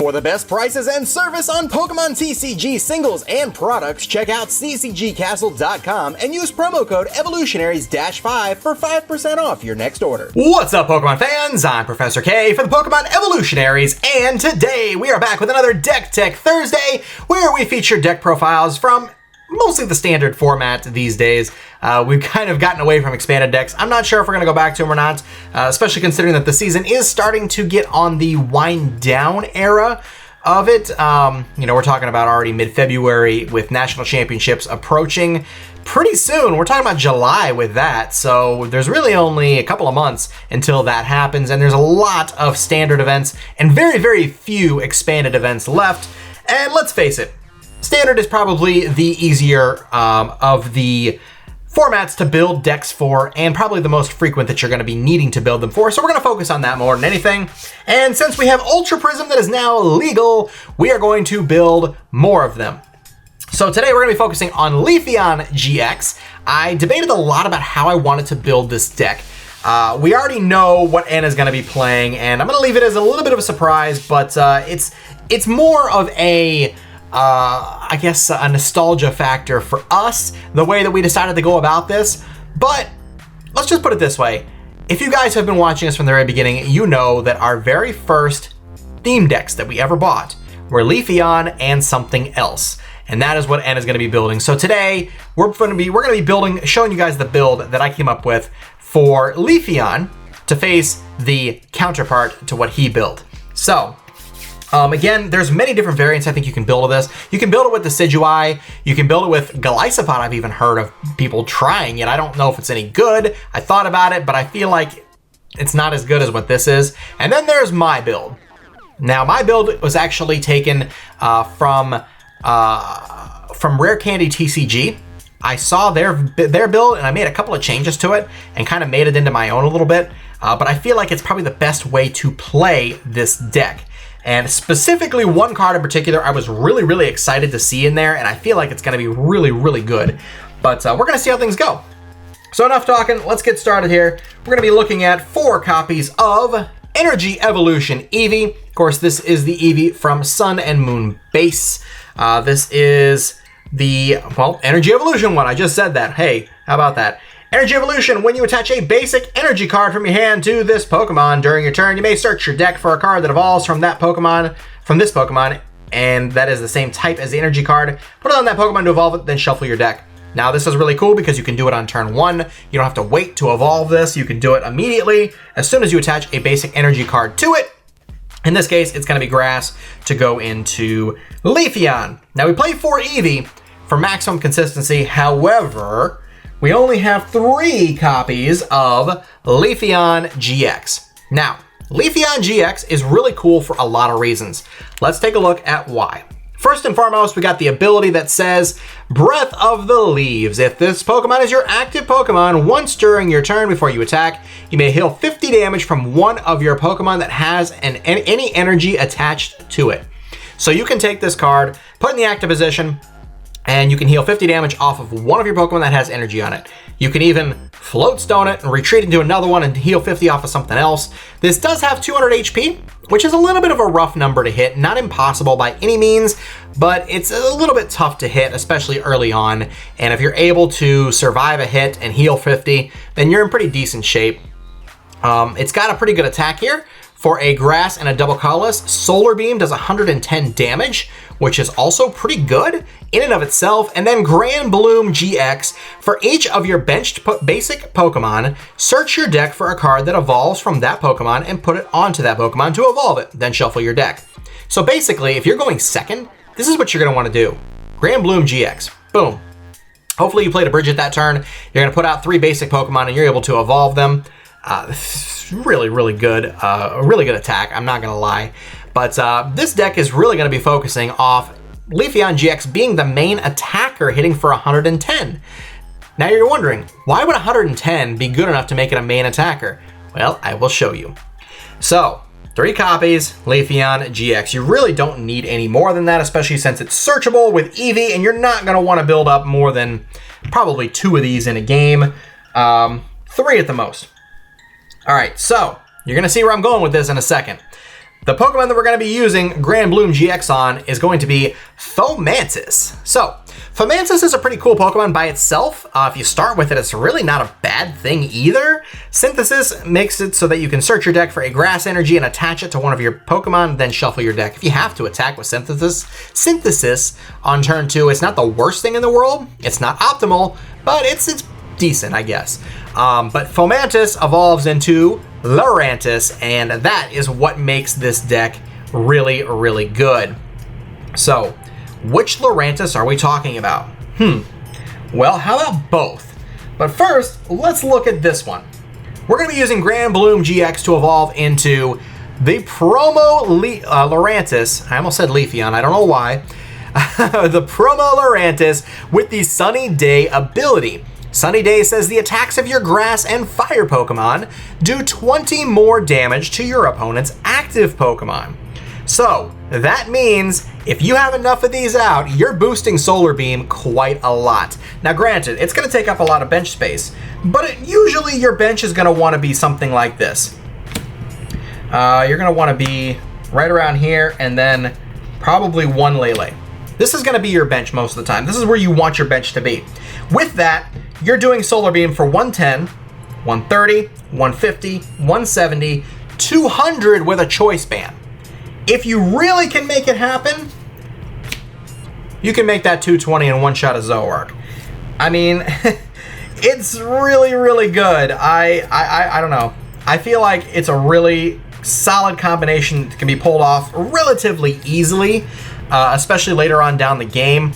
For the best prices and service on Pokemon TCG singles and products, check out ccgcastle.com and use promo code Evolutionaries-5 for 5% off your next order. What's up, Pokemon fans? I'm Professor K for the Pokemon Evolutionaries, and today we are back with another Deck Tech Thursday, where we feature deck profiles from mostly the standard format these days. We've kind of gotten away from expanded decks. I'm not sure if we're going to go back to them or not, especially considering that the season is starting to get on the wind down era of it. We're talking about already mid-February with national championships approaching pretty soon. We're talking about July with that, so there's really only a couple of months until that happens, and there's a lot of standard events and very, very few expanded events left. And let's face it, standard is probably the easier of the formats to build decks for, and probably the most frequent that you're going to be needing to build them for. So we're going to focus on that more than anything. And since we have Ultra Prism that is now legal, we are going to build more of them. So today we're going to be focusing on Leafeon GX. I debated a lot about how I wanted to build this deck. We already know what Anna's going to be playing, and I'm going to leave it as a little bit of a surprise, but it's more of a I guess a nostalgia factor for us, the way that we decided to go about this. But let's just put it this way. If you guys have been watching us from the very beginning, you know that our very first theme decks that we ever bought were Leafeon and something else. And that is what Anna's gonna be building. So today, we're gonna be building, showing you guys the build that I came up with for Leafeon to face the counterpart to what he built. So, again, there's many different variants I think you can build with this. You can build it with the Decidueye. You can build it with Golisopod. I've even heard of people trying it. I don't know if it's any good. I thought about it, but I feel like it's not as good as what this is. And then there's my build. Now, my build was actually taken from Rare Candy TCG. I saw their build, and I made a couple of changes to it and kind of made it into my own a little bit. But I feel like it's probably the best way to play this deck. And specifically one card in particular I was really, really excited to see in there, and I feel like it's going to be really, really good. But we're going to see how things go. So enough talking, let's get started here. We're going to be looking at 4 copies of Energy Evolution Eevee. Of course, this is the Eevee from Sun and Moon base. This is the, well, Energy Evolution one. I just said that. Hey, how about that? Energy Evolution, when you attach a basic energy card from your hand to this Pokemon during your turn, you may search your deck for a card that evolves from that Pokemon, from this Pokemon, and that is the same type as the energy card. Put it on that Pokemon to evolve it, then shuffle your deck. Now, this is really cool because you can do it on turn 1. You don't have to wait to evolve this. You can do it immediately as soon as you attach a basic energy card to it. In this case, it's going to be Grass to go into Leafeon. Now, we play 4 Eevee for maximum consistency. However, we only have 3 copies of Leafeon GX. Now, Leafeon GX is really cool for a lot of reasons. Let's take a look at why. First and foremost, we got the ability that says Breath of the Leaves. If this Pokemon is your active Pokemon, once during your turn before you attack, you may heal 50 damage from one of your Pokemon that has any energy attached to it. So you can take this card, put it in the active position, and you can heal 50 damage off of one of your Pokemon that has energy on it. You can even float stone it and retreat into another one and heal 50 off of something else. This does have 200 HP, which is a little bit of a rough number to hit. Not impossible by any means, but it's a little bit tough to hit, especially early on. And if you're able to survive a hit and heal 50, then you're in pretty decent shape. It's got a pretty good attack here. For a Grass and a double colorless, Solar Beam does 110 damage, which is also pretty good in and of itself. And then Grand Bloom GX, for each of your benched basic Pokemon, search your deck for a card that evolves from that Pokemon and put it onto that Pokemon to evolve it, then shuffle your deck. So basically, if you're going second, this is what you're gonna wanna do. Grand Bloom GX, boom. Hopefully you played a Bridget that turn. You're gonna put out 3 basic Pokemon and you're able to evolve them. Really, really good. A really good attack, I'm not gonna lie. But this deck is really gonna be focusing off Leafeon GX being the main attacker, hitting for 110. Now you're wondering, why would 110 be good enough to make it a main attacker? Well, I will show you. So, 3 copies, Leafeon GX. You really don't need any more than that, especially since it's searchable with Eevee, and you're not gonna wanna build up more than probably 2 of these in a game. 3 at the most. All right, so you're gonna see where I'm going with this in a second. The Pokemon that we're going to be using Granbloom GX on is going to be Fomantis. So, Fomantis is a pretty cool Pokemon by itself. If you start with it, it's really not a bad thing either. Synthesis makes it so that you can search your deck for a grass energy and attach it to one of your Pokemon, then shuffle your deck. If you have to attack with Synthesis on turn 2, it's not the worst thing in the world. It's not optimal, but it's decent, I guess. But Fomantis evolves into Lurantis, and that is what makes this deck really, really good. So, which Lurantis are we talking about? Well, how about both? But first, let's look at this one. We're going to be using Granbloom GX to evolve into the promo Lurantis. I almost said Leafeon, I don't know why. The promo Lurantis with the Sunny Day ability. Sunny Day says the attacks of your grass and fire Pokemon do 20 more damage to your opponent's active Pokemon. So, that means if you have enough of these out, you're boosting Solar Beam quite a lot. Now granted, it's going to take up a lot of bench space, but usually your bench is going to want to be something like this. You're going to want to be right around here and then probably one Lele. This is going to be your bench most of the time. This is where you want your bench to be. With that, you're doing Solar Beam for 110, 130, 150, 170, 200 with a Choice Band. If you really can make it happen, you can make that 220 in one shot of Zoroark. I mean, it's really, really good. I don't know. I feel like it's a really solid combination that can be pulled off relatively easily, especially later on down the game.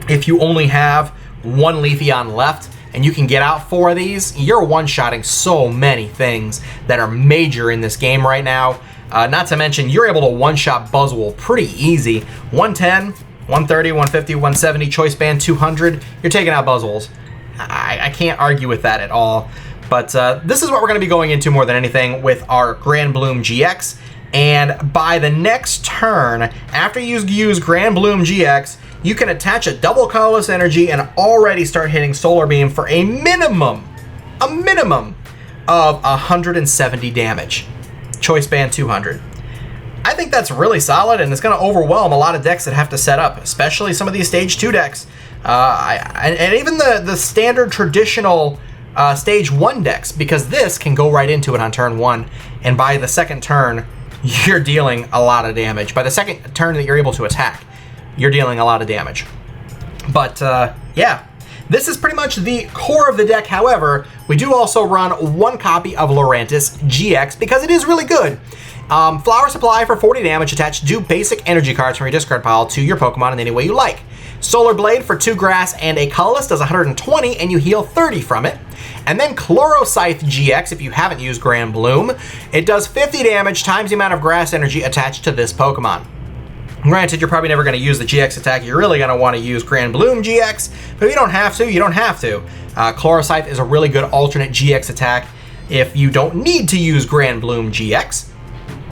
If you only have one Leafeon left and you can get out 4 of these, you're one-shotting so many things that are major in this game right now. Not to mention, you're able to one-shot Buzzwole pretty easy. 110, 130, 150, 170, Choice Band, 200. You're taking out Buzzwoles. I can't argue with that at all. But this is what we're going to be going into more than anything with our Granbloom GX. And by the next turn, after you use Granbloom GX, you can attach a double colorless energy and already start hitting Solar Beam for a minimum of 170 damage. Choice Band 200. I think that's really solid, and it's going to overwhelm a lot of decks that have to set up, especially some of these Stage 2 decks. And even the standard traditional Stage 1 decks, because this can go right into it on turn 1, and by the second turn, you're dealing a lot of damage. By the second turn that you're able to attack, you're dealing a lot of damage. But, yeah. This is pretty much the core of the deck. However, we do also run 1 copy of Lurantis GX because it is really good. Flower Supply for 40 damage attached 2 basic energy cards from your discard pile to your Pokemon in any way you like. Solar Blade for 2 grass and a colorless does 120 and you heal 30 from it. And then Chloroscythe GX, if you haven't used Granbloom, it does 50 damage times the amount of grass energy attached to this Pokemon. Granted, you're probably never going to use the GX attack. You're really going to want to use Granbloom GX, but you don't have to. You don't have to. Chloroscythe is a really good alternate GX attack if you don't need to use Granbloom GX.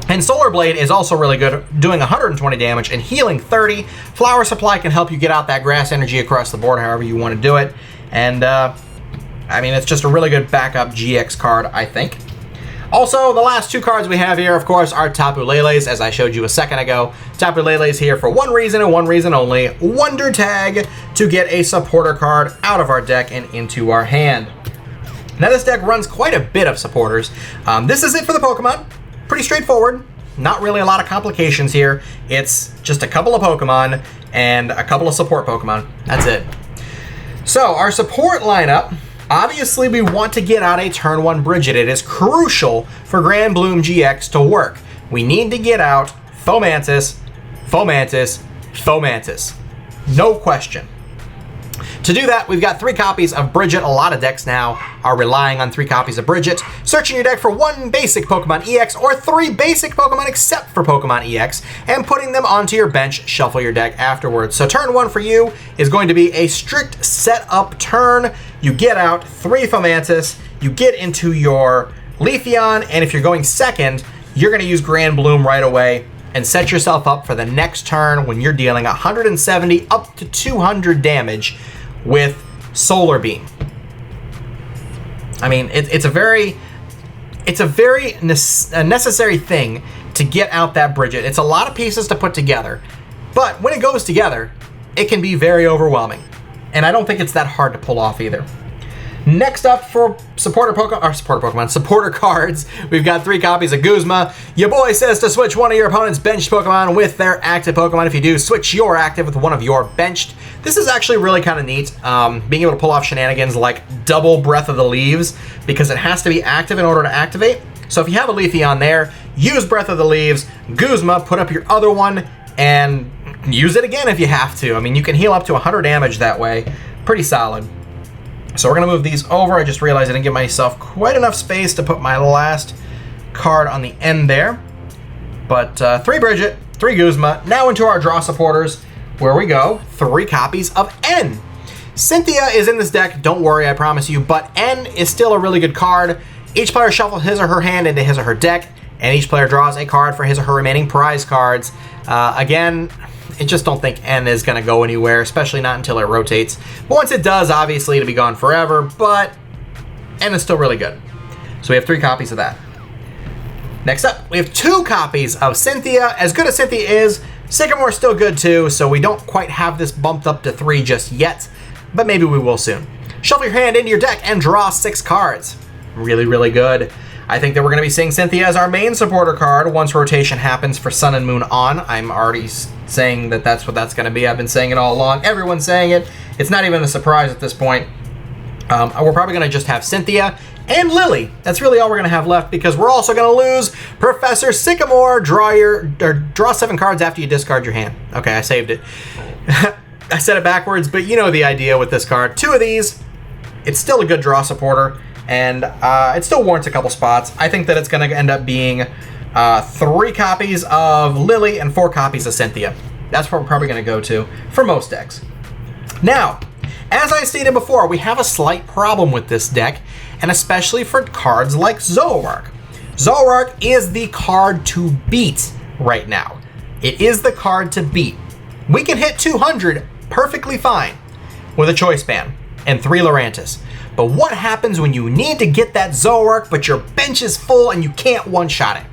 And Solar Blade is also really good, doing 120 damage and healing 30. Flower Supply can help you get out that grass energy across the board however you want to do it. And, I mean, it's just a really good backup GX card, I think. Also, the last 2 cards we have here, of course, are Tapu Leles, as I showed you a second ago. Tapu Leles here for one reason and one reason only, Wonder Tag, to get a supporter card out of our deck and into our hand. Now, this deck runs quite a bit of supporters. This is it for the Pokemon. Pretty straightforward. Not really a lot of complications here. It's just a couple of Pokemon and a couple of support Pokemon. That's it. So, our support lineup. Obviously, we want to get out a turn 1 Bridget. It is crucial for Granbloom GX to work. We need to get out Fomantis, Fomantis, Fomantis. No question. To do that, we've got 3 copies of Bridget. A lot of decks now are relying on 3 copies of Bridget. Searching your deck for 1 basic Pokemon EX or 3 basic Pokemon except for Pokemon EX and putting them onto your bench, shuffle your deck afterwards. So turn 1 for you is going to be a strict setup turn. You get out 3 Fomantis, you get into your Leafeon, and if you're going second, you're going to use Granbloom right away and set yourself up for the next turn when you're dealing 170 up to 200 damage with Solar Beam. I mean, it's a very necessary thing to get out that Bridget. It's a lot of pieces to put together, but when it goes together, it can be very overwhelming. And I don't think it's that hard to pull off either. Next up for supporter cards, we've got 3 copies of Guzma. Your boy says to switch one of your opponent's benched Pokemon with their active Pokemon. If you do, switch your active with one of your benched. This is actually really kind of neat, being able to pull off shenanigans like double Breath of the Leaves, because it has to be active in order to activate. So if you have a Leafeon there, use Breath of the Leaves, Guzma, put up your other one, and use it again if you have to. I mean, you can heal up to 100 damage that way. Pretty solid. So we're going to move these over. I just realized I didn't give myself quite enough space to put my last card on the end there. But 3 Bridget, 3 Guzma. Now into our draw supporters, where we go. 3 copies of N. Cynthia is in this deck, don't worry, I promise you, but N is still a really good card. Each player shuffles his or her hand into his or her deck, and each player draws a card for his or her remaining prize cards. Again, I just don't think N is going to go anywhere, especially not until it rotates. But once it does, obviously it'll be gone forever, but N is still really good. So we have 3 copies of that. Next up, we have 2 copies of Cynthia. As good as Cynthia is, Sycamore's still good too, so we don't quite have this bumped up to 3 just yet, but maybe we will soon. Shuffle your hand into your deck and draw 6 cards. Really, really good. I think that we're going to be seeing Cynthia as our main supporter card once rotation happens for Sun and Moon on. I'm already saying that that's what that's going to be. I've been saying it all along. Everyone's saying it. It's not even a surprise at this point. We're probably going to just have Cynthia and Lily. That's really all we're going to have left, because we're also going to lose Professor Sycamore. Draw 7 cards after you discard your hand. Okay, I saved it. I said it backwards, but you know the idea with this card. 2 of these. It's still a good draw supporter, and it still warrants a couple spots. I think that it's going to end up being 3 copies of Lily and 4 copies of Cynthia. That's what we're probably going to go to for most decks. Now, as I stated before, we have a slight problem with this deck, and especially for cards like Zoroark. Zoroark is the card to beat right now. It is the card to beat. We can hit 200 perfectly fine with a Choice Band and 3 Lurantis. But what happens when you need to get that Zoroark, but your bench is full and you can't one-shot it?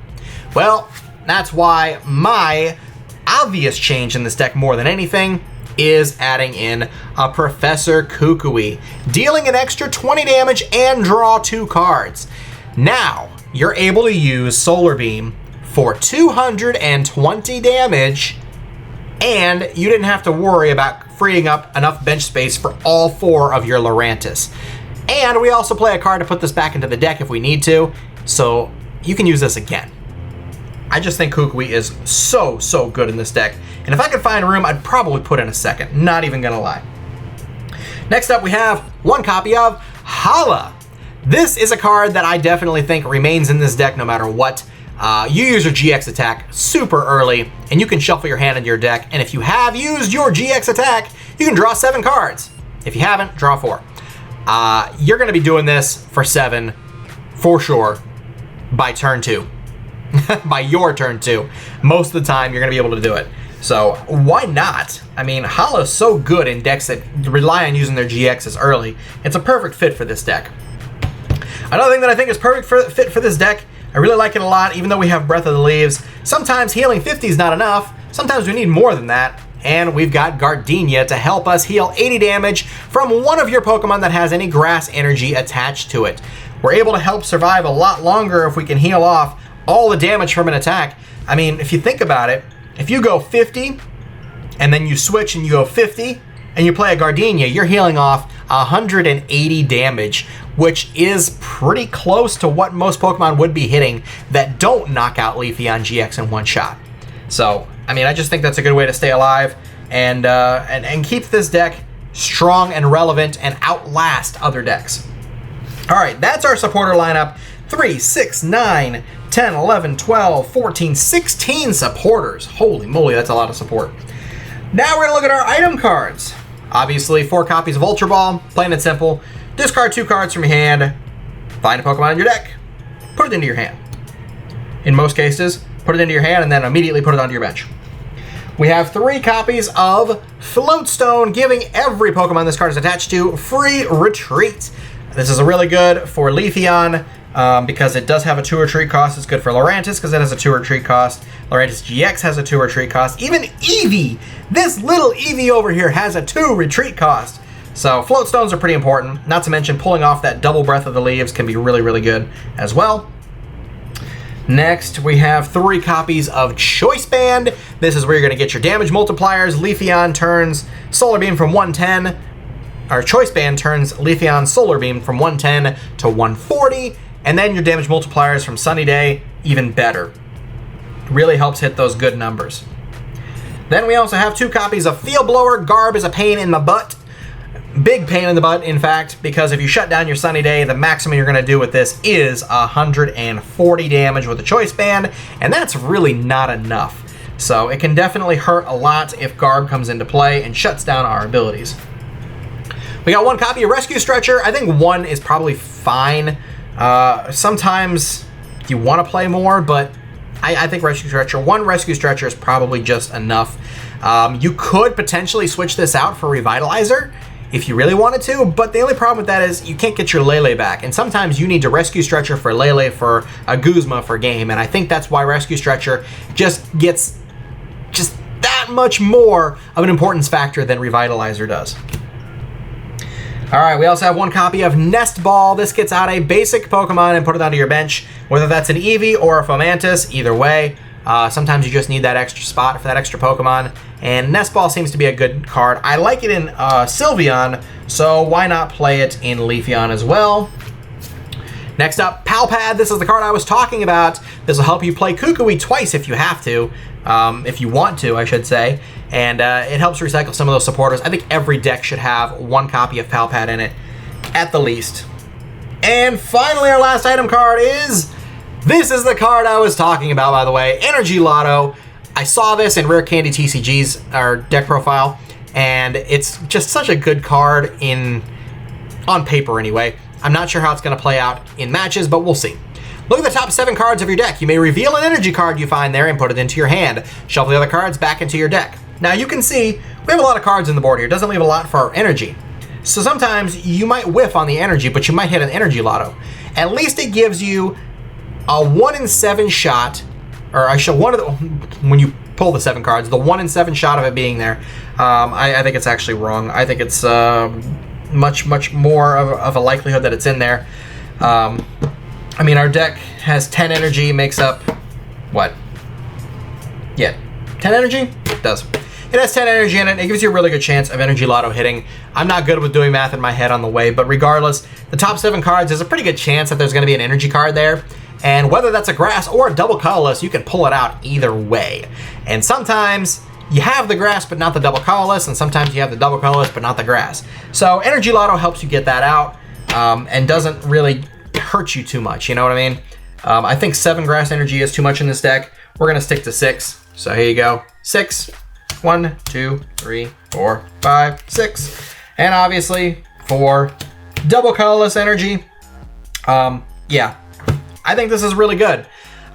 Well, that's why my obvious change in this deck more than anything is adding in a Professor Kukui, dealing an extra 20 damage and draw 2 cards. Now, you're able to use Solar Beam for 220 damage, and you didn't have to worry about freeing up enough bench space for all 4 of your Lurantis. And we also play a card to put this back into the deck if we need to, so you can use this again. I just think Kukui is so good in this deck, and if I could find room, I'd probably put in a second, not even gonna lie. Next up, we have 1 copy of Hala. This is a card that I definitely think remains in this deck no matter what. You use your GX attack super early, and you can shuffle your hand into your deck, and if you have used your GX attack, you can draw 7 cards. If you haven't, draw 4. You're gonna be doing this for 7, for sure, by turn 2. By your turn 2. Most of the time, you're gonna be able to do it. So, why not? I mean, Hala's so good in decks that rely on using their GXs early. It's a perfect fit for this deck. Another thing that I think is perfect fit for this deck, I really like it a lot, even though we have Breath of the Leaves. Sometimes healing 50 is not enough. Sometimes we need more than that. And we've got Gardenia to help us heal 80 damage from one of your Pokemon that has any grass energy attached to it. We're able to help survive a lot longer if we can heal off all the damage from an attack. I mean, if you think about it, if you go 50, and then you switch and you go 50, and you play a Gardenia, you're healing off 180 damage, which is pretty close to what most Pokemon would be hitting that don't knock out Leafeon GX in one shot. So, I mean, I just think that's a good way to stay alive and keep this deck strong and relevant and outlast other decks. All right, that's our supporter lineup. 3, 6, 9, 10, 11, 12, 14, 16 supporters. Holy moly, that's a lot of support. Now we're gonna look at our item cards. Obviously, 4 copies of Ultra Ball, plain and simple. Discard 2 cards from your hand, find a Pokemon in your deck, put it into your hand. In most cases, put it into your hand and then immediately put it onto your bench. We have 3 copies of Floatstone, giving every Pokemon this card is attached to free retreat. This is really good for Leafeon. because it does have a 2 retreat cost. It's good for Lurantis because it has a 2 retreat cost. Lurantis GX has a 2 retreat cost. Even Eevee, this little Eevee over here, has a 2 retreat cost. So float stones are pretty important. Not to mention pulling off that double breath of the leaves can be really, really good as well. Next, we have 3 copies of Choice Band. This is where you're going to get your damage multipliers. Leafeon turns Solar Beam from 110, or Choice Band turns Leafeon Solar Beam from 110 to 140, and then your damage multipliers from Sunny Day, even better. Really helps hit those good numbers. Then we also have 2 copies of Field Blower. Garb is a pain in the butt. Big pain in the butt, in fact, because if you shut down your Sunny Day, the maximum you're going to do with this is 140 damage with the Choice Band, and that's really not enough. So it can definitely hurt a lot if Garb comes into play and shuts down our abilities. We got 1 copy of Rescue Stretcher. I think 1 is probably fine. Sometimes you want to play more, but I think Rescue Stretcher, 1 Rescue Stretcher is probably just enough. You could potentially switch this out for Revitalizer if you really wanted to, but the only problem with that is you can't get your Lele back, and sometimes you need to Rescue Stretcher for Lele for a Guzma for game, and I think that's why Rescue Stretcher just gets just that much more of an importance factor than Revitalizer does. Alright, we also have 1 copy of Nest Ball. This gets out a basic Pokemon and put it onto your bench, whether that's an Eevee or a Fomantis, either way. Sometimes you just need that extra spot for that extra Pokemon, and Nest Ball seems to be a good card. I like it in Sylveon, so why not play it in Leafeon as well? Next up, Palpad. This is the card I was talking about. This will help you play Kukui twice if you have to, if you want to, I should say, and it helps recycle some of those supporters. I think every deck should have 1 copy of Palpad in it, at the least. And finally, our last item card is... This is the card I was talking about, by the way, Energy Lotto. I saw this in Rare Candy TCG's our deck profile, and it's just such a good card on paper anyway. I'm not sure how it's going to play out in matches, but we'll see. Look at the top 7 cards of your deck. You may reveal an energy card you find there and put it into your hand. Shuffle the other cards back into your deck. Now you can see we have a lot of cards on the board here. It doesn't leave a lot for our energy. So sometimes you might whiff on the energy, but you might hit an Energy Lotto. At least it gives you a 1 in 7 shot, or I show one of the, when you pull the 7 cards, the 1 in 7 shot of it being there. I think it's actually wrong. I think it's much more of a likelihood that it's in there. I mean, our deck has 10 energy, makes up, what? Yeah, 10 energy? It does. It has 10 energy in it. It gives you a really good chance of Energy Lotto hitting. I'm not good with doing math in my head on the way, but regardless, the top 7 cards, there's a pretty good chance that there's going to be an energy card there. And whether that's a grass or a double colorless, you can pull it out either way. And sometimes you have the grass but not the double colorless, and sometimes you have the double colorless but not the grass. So Energy Lotto helps you get that out and doesn't really hurt you too much, you know what I mean? I think 7 grass energy is too much in this deck. We're going to stick to 6. So here you go. 6. 1, 2, 3, 4, 5, 6. And obviously 4 double colorless energy. Yeah. I think this is really good.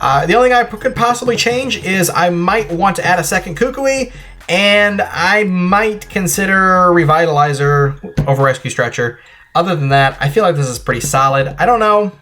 The only thing I could possibly change is I might want to add a second Kukui, and I might consider Revitalizer over Rescue Stretcher. Other than that, I feel like this is pretty solid. I don't know.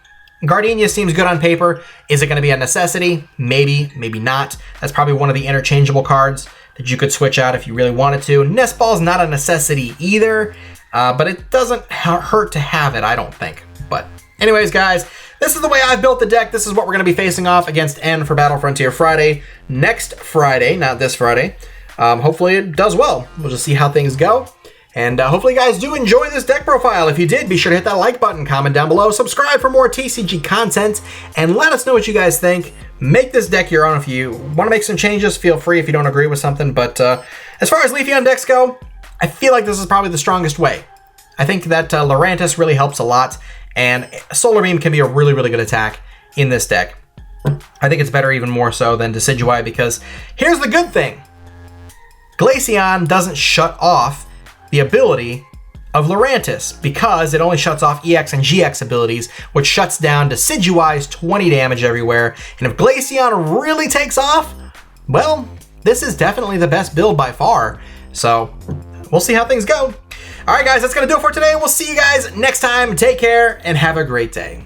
Gardenia seems good on paper. Is it going to be a necessity? Maybe, maybe not. That's probably one of the interchangeable cards that you could switch out if you really wanted to. Nest Ball's not a necessity either, but it doesn't hurt to have it, I don't think. But anyways, guys, this is the way I've built the deck. This is what we're going to be facing off against N for Battle Frontier Friday. Next Friday, not this Friday. Hopefully it does well. We'll just see how things go. And hopefully you guys do enjoy this deck profile. If you did, be sure to hit that like button, comment down below, subscribe for more TCG content, and let us know what you guys think. Make this deck your own. If you want to make some changes, feel free if you don't agree with something. But as far as Leafeon decks go, I feel like this is probably the strongest way. I think that Lurantis really helps a lot, and Solar Beam can be a really, really good attack in this deck. I think it's better even more so than Decidueye, because here's the good thing. Glaceon doesn't shut off the ability of Lurantis, because it only shuts off EX and GX abilities, which shuts down Decidueye's 20 damage everywhere. And if Glaceon really takes off, well, this is definitely the best build by far. So we'll see how things go. All right, guys, that's going to do it for today. We'll see you guys next time. Take care and have a great day.